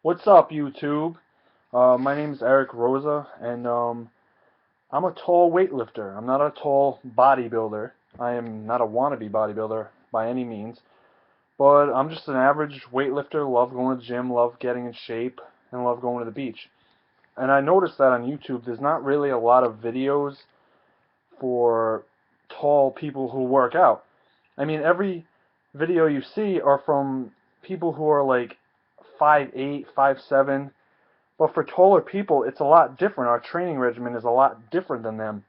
What's up, YouTube? My name is Eric Rosa, and I'm a tall weightlifter. I'm not a tall bodybuilder. I am not a wannabe bodybuilder by any means, but I'm just an average weightlifter. Love going to the gym, love getting in shape, and love going to the beach. And I noticed that on YouTube, there's not really a lot of videos for tall people who work out. I mean, every video you see are from people who are like 5'8", 5'7". But for taller people, it's a lot different. Our training regimen is a lot different than them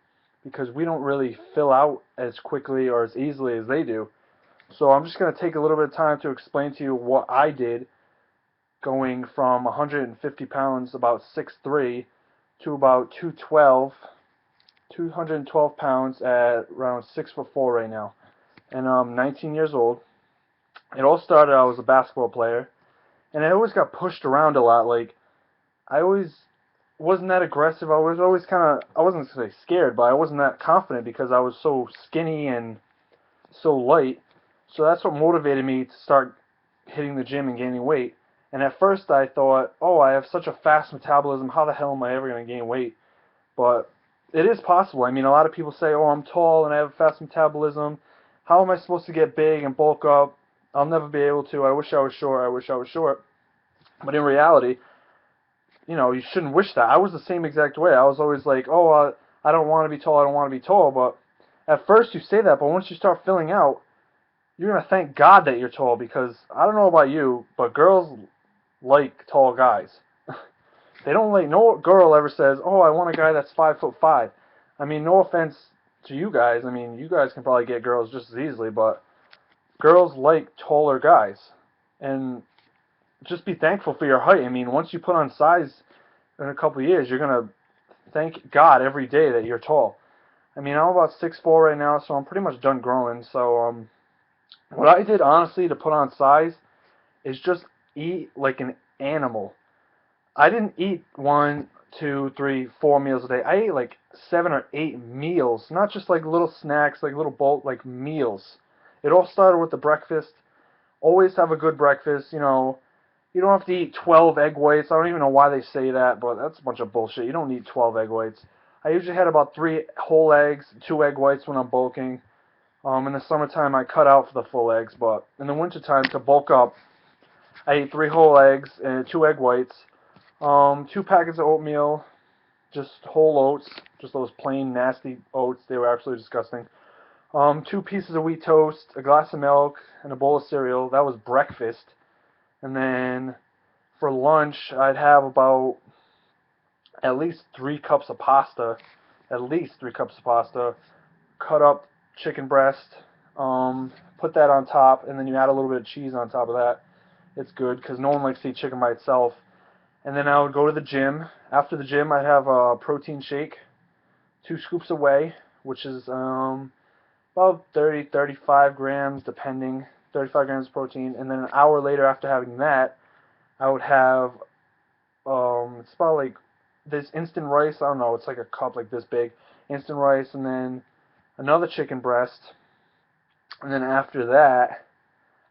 because we don't really fill out as quickly or as easily as they do. So I'm just going to take a little bit of time to explain to you what I did going from 150 pounds, about 6'3", to about 212 pounds at around 6'4" right now. And I'm 19 years old. It all started, I was a basketball player, and I always got pushed around a lot. Like, I always wasn't that aggressive. I was always kind of, I wasn't gonna say scared, but I wasn't that confident because I was so skinny and so light. So that's what motivated me to start hitting the gym and gaining weight. And at first I thought, oh, I have such a fast metabolism. How the hell am I ever gonna gain weight? But it is possible. I mean, a lot of people say, oh, I'm tall and I have a fast metabolism. How am I supposed to get big and bulk up? I'll never be able to. I wish I was short. I wish I was short. But in reality, you shouldn't wish that. I was the same exact way. I was always like, oh, I don't want to be tall, I don't want to be tall. But at first you say that, but once you start filling out, you're going to thank God that you're tall because I don't know about you, but girls like tall guys. They don't like, no girl ever says, oh, I want a guy that's 5'5". I mean, no offense to you guys. I mean, you guys can probably get girls just as easily, but girls like taller guys. And just be thankful for your height. I mean, once you put on size in a couple of years, you're gonna thank God every day that you're tall. I mean, I'm about 6'4" right now, so I'm pretty much done growing. So what I did honestly to put on size is just eat like an animal. I didn't eat one, two, three, 4 meals a day. I ate like 7 or 8 meals, not just like little snacks, like little bolt, like meals. It all started with the breakfast. Always have a good breakfast. You don't have to eat 12 egg whites. I don't even know why they say that, but that's a bunch of bullshit. You don't need 12 egg whites. I usually had about 3 whole eggs, 2 egg whites when I'm bulking. In the summertime, I cut out for the full eggs, but in the wintertime, to bulk up, I ate 3 whole eggs and 2 egg whites, 2 packets of oatmeal, just whole oats, just those plain nasty oats. They were absolutely disgusting. 2 pieces of wheat toast, a glass of milk, and a bowl of cereal. That was breakfast. And then for lunch, I'd have about at least 3 cups of pasta, at least 3 cups of pasta, cut up chicken breast, put that on top, and then you add a little bit of cheese on top of that. It's good because no one likes to eat chicken by itself. And then I would go to the gym. After the gym, I'd have a protein shake, 2 scoops of whey, which is about 30, 35 grams, depending, 35 grams of protein. And then an hour later, after having that, I would have it's about like this instant rice. I don't know. It's like a cup like this big, instant rice, and then another chicken breast, and then after that,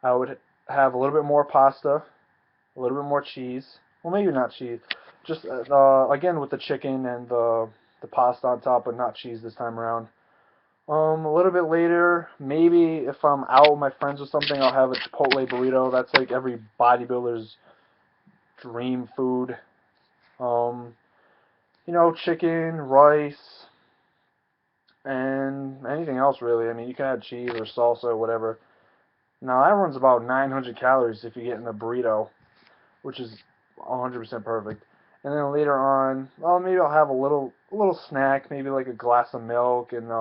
I would have a little bit more pasta, a little bit more cheese. Well, maybe not cheese. Just again with the chicken and the pasta on top, but not cheese this time around. A little bit later, maybe if I'm out with my friends or something, I'll have a Chipotle burrito. That's like every bodybuilder's dream food. Um, chicken, rice, and anything else really. I mean, you can add cheese or salsa or whatever. Now that runs about 900 calories if you get in a burrito, which is 100% perfect. And then later on, well, maybe I'll have a little snack, maybe like a glass of milk and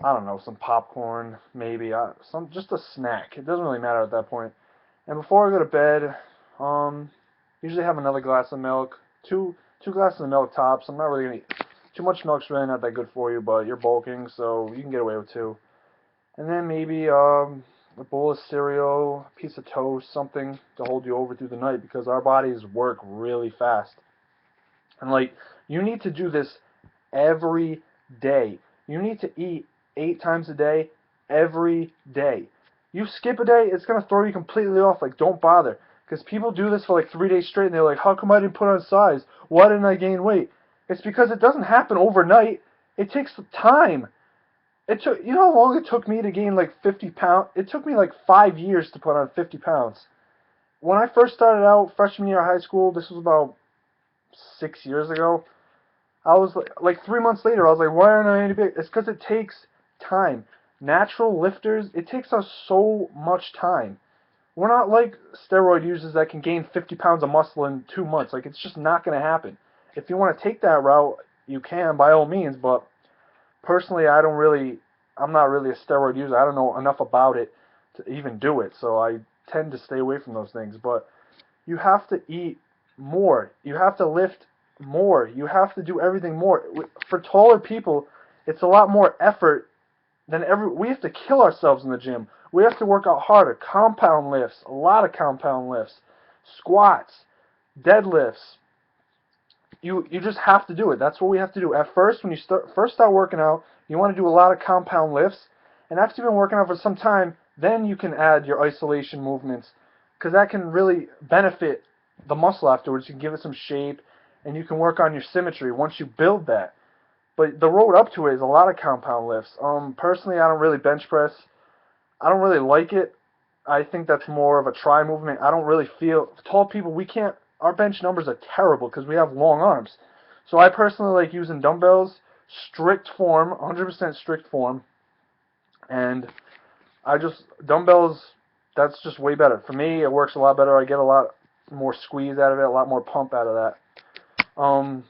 I don't know, some popcorn, maybe some just a snack. It doesn't really matter at that point. And before I go to bed, usually have another glass of milk, two glasses of milk tops. I'm not really gonna eat too much. Milk's really not that good for you, but you're bulking, so you can get away with two. And then maybe a bowl of cereal, a piece of toast, something to hold you over through the night because our bodies work really fast. And like you need to do this every day. You need to eat 8 times a day every day. You skip a day, it's gonna throw you completely off. Like don't bother. Because people do this for like 3 days straight, and they're like, how come I didn't put on size? Why didn't I gain weight? It's because it doesn't happen overnight. It takes time. You know how long it took me to gain like 50 pounds? It took me like 5 years to put on 50 pounds. When I first started out, freshman year of high school, this was about 6 years ago, I was like 3 months later, I was like, why aren't I any big? It's because it takes time. Natural lifters, it takes us so much time. We're not like steroid users that can gain 50 pounds of muscle in 2 months. Like, it's just not going to happen. If you want to take that route, you can, by all means, but personally, I'm not really a steroid user. I don't know enough about it to even do it, so I tend to stay away from those things. But you have to eat more. You have to lift more. You have to do everything more. For taller people, it's a lot more effort than we have to kill ourselves in the gym. We have to work out harder. Compound lifts, a lot of compound lifts, squats, deadlifts. You just have to do it. That's what we have to do. At first, when you first start working out, you want to do a lot of compound lifts, and after you've been working out for some time, then you can add your isolation movements, because that can really benefit the muscle afterwards. You can give it some shape, and you can work on your symmetry once you build that. But the road up to it is a lot of compound lifts. Personally, I don't really bench press. I don't really like it. I think that's more of a try movement. I don't really feel tall people. Our bench numbers are terrible because we have long arms. So I personally like using dumbbells, strict form, 100% strict form, and dumbbells. That's just way better for me. It works a lot better. I get a lot more squeeze out of it, a lot more pump out of that.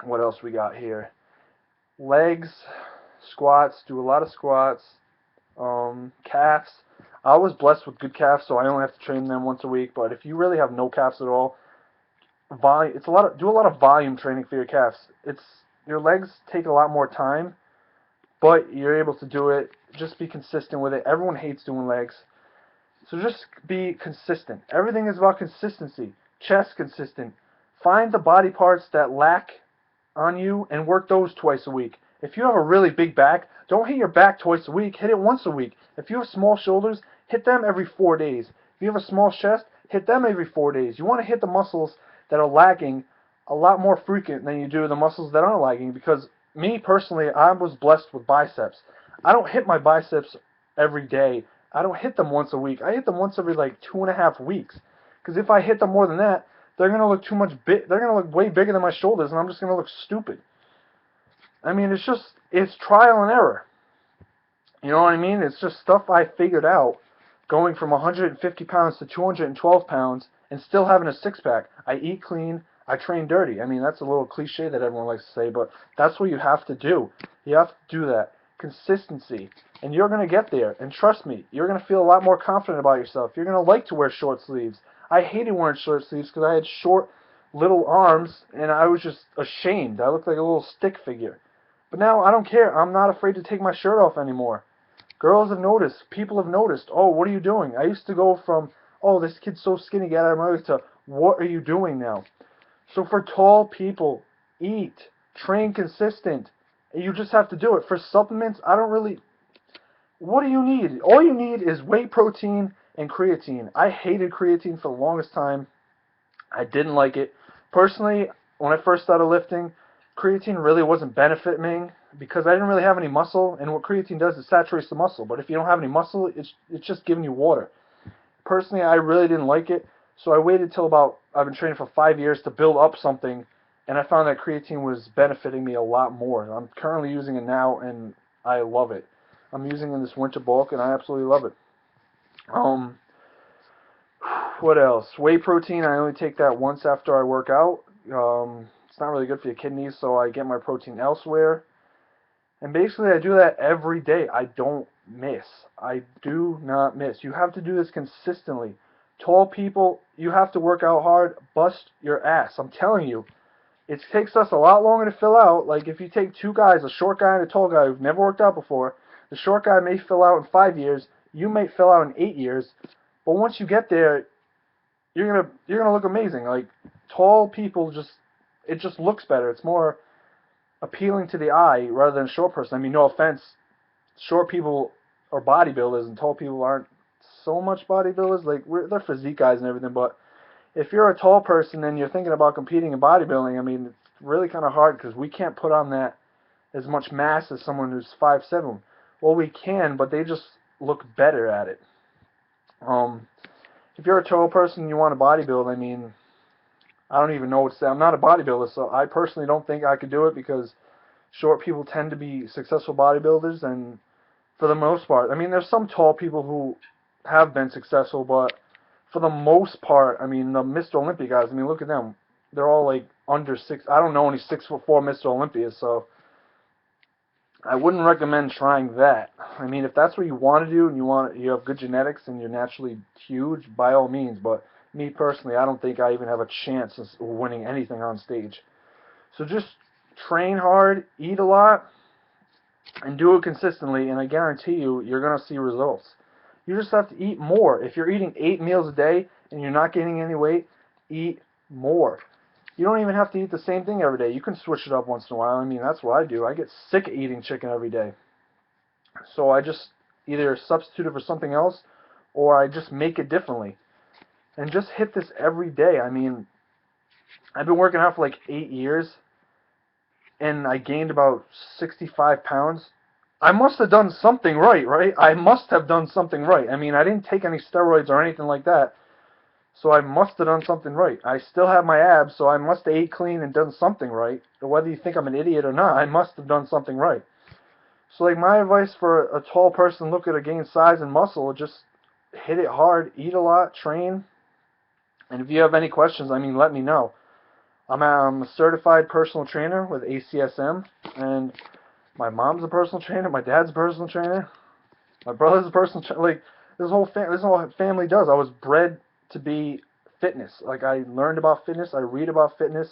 What else we got here? Legs, squats. Do a lot of squats. Calves. I was blessed with good calves, so I only have to train them once a week. But if you really have no calves at all, do a lot of volume training for your calves. Your legs take a lot more time, but you're able to do it. Just be consistent with it. Everyone hates doing legs, so just be consistent. Everything is about consistency. Chest consistent. Find the body parts that lack on you and work those twice a week. If you have a really big back, don't hit your back twice a week. Hit it once a week. If you have small shoulders, hit them every 4 days. If you have a small chest, hit them every 4 days. You want to hit the muscles that are lagging a lot more frequent than you do the muscles that aren't lagging, because me personally, I was blessed with biceps. I don't hit my biceps every day. I don't hit them once a week. I hit them once every like 2.5 weeks. Because if I hit them more than that, they're gonna look they're gonna look way bigger than my shoulders, and I'm just gonna look stupid. I mean, it's trial and error. You know what I mean? It's just stuff I figured out going from 150 pounds to 212 pounds and still having a six-pack. I eat clean. I train dirty. I mean, that's a little cliche that everyone likes to say, but that's what you have to do. You have to do that. Consistency. And you're going to get there. And trust me, you're going to feel a lot more confident about yourself. You're going to like to wear short sleeves. I hated wearing short sleeves because I had short little arms, and I was just ashamed. I looked like a little stick figure. But now I don't care. I'm not afraid to take my shirt off anymore. Girls have noticed. People have noticed. Oh, what are you doing? I used to go from, oh, this kid's so skinny, get out of my way, to, what are you doing now? So for tall people, eat, train consistent. You just have to do it. For supplements, what do you need? All you need is whey protein and creatine. I hated creatine for the longest time. I didn't like it. Personally, when I first started lifting, creatine really wasn't benefiting me because I didn't really have any muscle, and what creatine does is saturates the muscle. But if you don't have any muscle, it's just giving you water. Personally, I really didn't like it, so I waited till I've been training for 5 years to build up something, and I found that creatine was benefiting me a lot more. I'm currently using it now, and I love it. I'm using it in this winter bulk, and I absolutely love it. What else? Whey protein, I only take that once after I work out. It's not really good for your kidneys, so I get my protein elsewhere. And basically, I do that every day. I don't miss. I do not miss. You have to do this consistently. Tall people, you have to work out hard, bust your ass. I'm telling you. It takes us a lot longer to fill out. Like, if you take two guys, a short guy and a tall guy who've never worked out before, the short guy may fill out in 5 years, you may fill out in 8 years, but once you get there, you're gonna look amazing. Like, tall people it just looks better. It's more appealing to the eye rather than a short person. I mean, no offense, short people are bodybuilders and tall people aren't so much bodybuilders. Like they're physique guys and everything, but if you're a tall person and you're thinking about competing in bodybuilding, I mean, it's really kind of hard because we can't put on that as much mass as someone who's 5'7". Well, we can, but they just look better at it. Um, if you're a tall person and you want to bodybuild, I mean, I don't even know what to say. I'm not a bodybuilder, so I personally don't think I could do it because short people tend to be successful bodybuilders, and for the most part, I mean, there's some tall people who have been successful, but for the most part, I mean, the Mr. Olympia guys, I mean, look at them. They're all like under 6. I don't know any 6'4" Mr. Olympias, so I wouldn't recommend trying that. I mean, if that's what you want to do and you have good genetics and you're naturally huge, by all means. But me personally, I don't think I even have a chance of winning anything on stage. So just train hard, eat a lot, and do it consistently, and I guarantee you, you're going to see results. You just have to eat more. If you're eating 8 meals a day and you're not gaining any weight, eat more. You don't even have to eat the same thing every day. You can switch it up once in a while. I mean, that's what I do. I get sick of eating chicken every day. So I just either substitute it for something else or I just make it differently. And just hit this every day. I mean, I've been working out for like 8 years and I gained about 65 pounds. I must have done something right, right? I must have done something right. I mean, I didn't take any steroids or anything like that. So I must have done something right. I still have my abs, so I must have ate clean and done something right. Whether you think I'm an idiot or not, I must have done something right. So like my advice for a tall person looking to gain size and muscle, just hit it hard, eat a lot, train. And if you have any questions, I mean, let me know. I'm a certified personal trainer with ACSM, and my mom's a personal trainer, my dad's a personal trainer, my brother's a personal trainer. Like this whole family does. I was bred to be fitness. Like I learned about fitness, I read about fitness,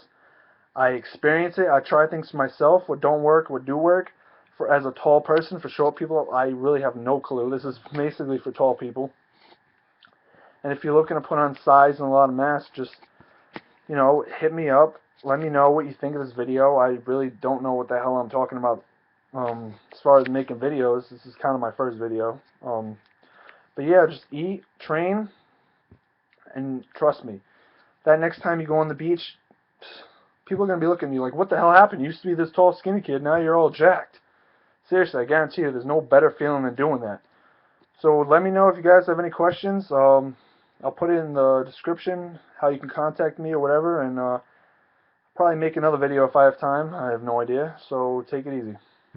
I experience it, I try things for myself. What don't work, what do work. For as a tall person, for short people, I really have no clue. This is basically for tall people. And if you're looking to put on size and a lot of mass, just hit me up. Let me know what you think of this video. I really don't know what the hell I'm talking about as far as making videos. This is kind of my first video. But yeah, just eat, train, and trust me, that next time you go on the beach, people are going to be looking at you like, what the hell happened? You used to be this tall, skinny kid, now you're all jacked. Seriously, I guarantee you there's no better feeling than doing that. So let me know if you guys have any questions. I'll put it in the description how you can contact me or whatever, and probably make another video if I have time. I have no idea, so take it easy.